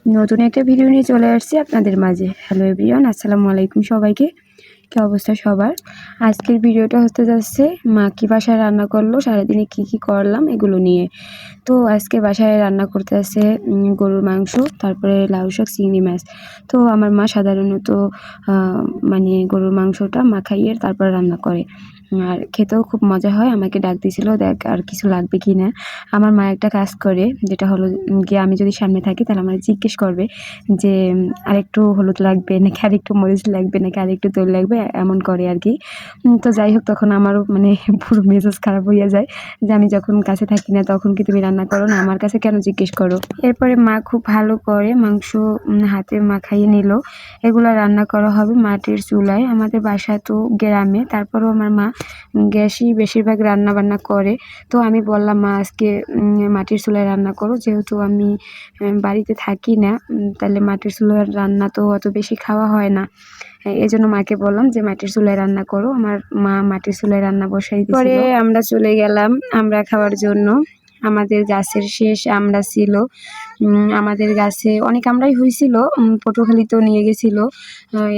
নতুন একটা ভিডিও নিয়ে চলে আসছি আপনাদের মাঝে। হ্যালো এভরিওয়ান, আসসালামু আলাইকুম সবাইকে। কি অবস্থা সবার? আজকের ভিডিওটা হতে যাচ্ছে মা কি বাসায় রান্না করলো, সারাদিনে কি করলাম এগুলো নিয়ে। তো আজকে বাসায় রান্না করতে আছে গরুর মাংস, তারপরে লাউ শাক, চিংড়ি মাছ। তো আমার মা সাধারণত মানে গরুর মাংসটা মাখাইয়ে তারপর রান্না করে, আর খেতেও খুব মজা হয়। আমাকে ডাক দিয়েছিল, দেখ আর কিছু লাগবে কি না। আমার মা একটা কাজ করে, যেটা হলো গিয়ে আমি যদি সামনে থাকি তাহলে আমার জিজ্ঞেস করবে যে আরেকটু হলুদ লাগবে নাকি, আরেকটু মরিচ লাগবে নাকি, আরেকটু তেল লাগবে, এমন করে আর কি। তো যাই হোক, তখন আমারও মানে পুরো মেজাজ খারাপ হইয়া যায় যে আমি যখন কাছে থাকি না তখন কি তুমি রান্না করো না, আমার কাছে কেন জিজ্ঞেস করো। এরপরে মা খুব ভালো করে মাংস হাতে মাখাইয়ে নিল। এগুলো রান্না করা হবে মাটির চুলায়। আমাদের বাসা তো গ্রামে, তারপরেও আমার মা গ্যাসই বেশিরভাগ রান্না বান্না করে। তো আমি বললাম, মা আজকে মাটির চুলায় রান্না করো, যেহেতু আমি বাড়িতে থাকি না, তাহলে মাটির চুলার রান্না তো অত বেশি খাওয়া হয় না। এই জন্য মাকে বললাম যে মাটির চুলায় রান্না করো। আমার মা মাটির চুলায় রান্না বসাই দিয়েছিল। পরে আমরা চলে গেলাম আমরা খাওয়ার জন্য। আমাদের গাছের শেষ আমরা ছিল। আমাদের গাছে অনেক আমরাই হয়েছিল, পটুখালিতেও নিয়ে গেছিল।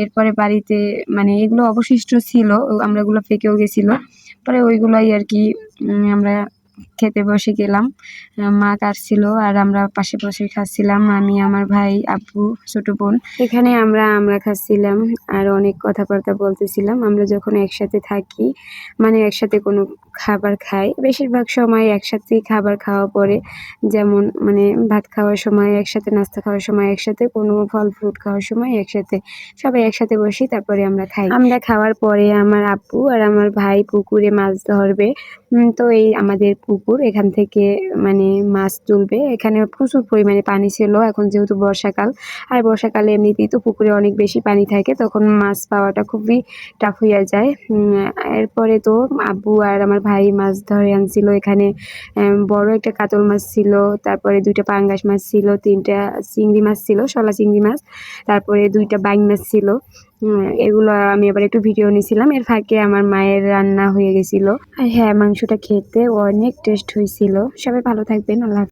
এরপরে বাড়িতে মানে এগুলো অবশিষ্ট ছিল, আমরাগুলো পেকেও গেছিল। পরে ওইগুলোই আর কি আমরা খেতে বসে গেলাম। মা কাটছিল আর আমরা পাশে বসে খাচ্ছিলাম, আমি, আমার ভাই, আব্বু, ছোট বোন। এখানে আমরা খাচ্ছিলাম আর অনেক কথাবার্তা বলতেছিলাম। আমরা যখন একসাথে থাকি, মানে একসাথে কোনো খাবার খাই, বেশিরভাগ সময় একসাথেই খাবার খাওয়া পরে, যেমন মানে ভাত খাওয়ার সময় একসাথে, নাস্তা খাওয়ার সময় একসাথে, কোনো ফল ফ্রুট খাওয়ার সময় একসাথে, সবাই একসাথে বসি, তারপরে আমরা খাই। আমরা খাওয়ার পরে আমার আব্বু আর আমার ভাই পুকুরে মাছ ধরবে। তো এই আমাদের পুকুর, এখান থেকে মানে মাছ তুলবে। এখানে প্রচুর পরিমাণে পানি ছিল, এখন যেহেতু বর্ষাকাল, আর বর্ষাকালে এমনিতেই তো পুকুরে অনেক বেশি পানি থাকে, তখন মাছ পাওয়াটা খুবই টাফ হইয়া যায়। এরপরে তো আব্বু আর আমার ভাই মাছ ধরে আনছিল। এখানে বড় একটা কাতল মাছ ছিল, তারপরে 2টা পাঙ্গাস মাছ ছিল, 3টা চিংড়ি মাছ ছিল, শলা চিংড়ি মাছ, তারপরে 2টা বাইং মাছ ছিল। এগুলো আমি আবার একটু ভিডিও নিয়েছিলাম। এর ফাঁকে আমার মায়ের রান্না হয়ে গেছিল। আর হ্যাঁ, মাংসটা খেতে অনেক টেস্ট হয়েছিল। সবাই ভালো থাকবেন, আল্লাহ হাফেজ।